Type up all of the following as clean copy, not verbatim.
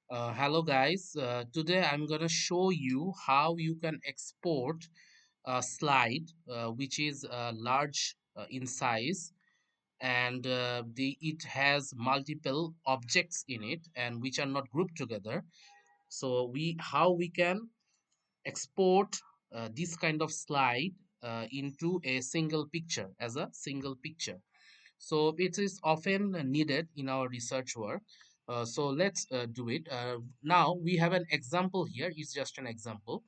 Hello guys, today I'm gonna show you how you can export a slide which is large in size and it has multiple objects in it and which are not grouped together. So how we can export this kind of slide into a single picture as a single picture. So it is often needed in our research work. So let's do it. Now we have an example here. It's just an example.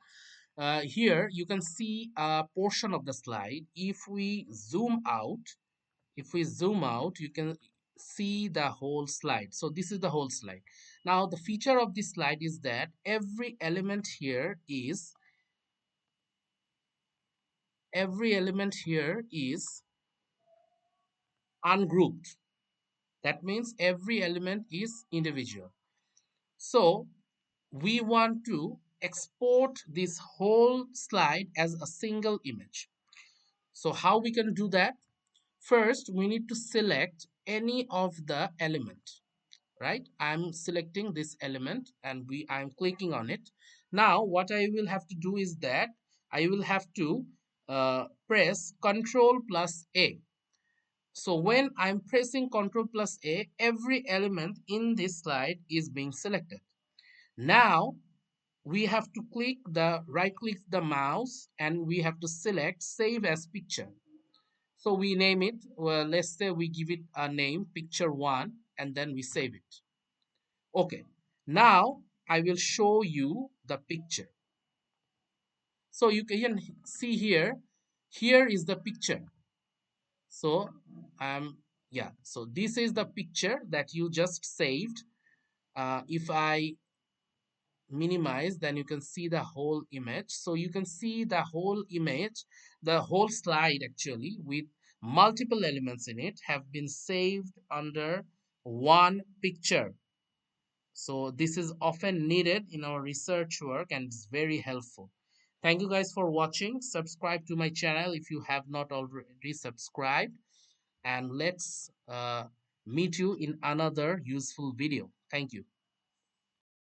Here you can see a portion of the slide. If we zoom out, you can see the whole slide. So this is the whole slide. Now the feature of this slide is that every element here is ungrouped. That means every element is individual. So we want to export this whole slide as a single image. So how we can do that? First, we need to select any of the element, right? I'm selecting this element and I'm clicking on it. Now, what I will have to do is that I will have to press Control plus A. So when I'm pressing Control plus A, every element in this slide is being selected. Now, we have to right click the mouse and we have to select save as picture. So we name it, well, let's say we give it a name, picture 1, and then we save it. Okay, now I will show you the picture. So you can see here is the picture. So yeah, so this is the picture that you just saved. If I minimize, then you can see the whole image. So you can see the whole image, the whole slide actually with multiple elements in it have been saved under one picture. So this is often needed in our research work and it's very helpful. Thank you guys for watching. Subscribe to my channel if you have not already subscribed, and let's meet you in another useful video. Thank you.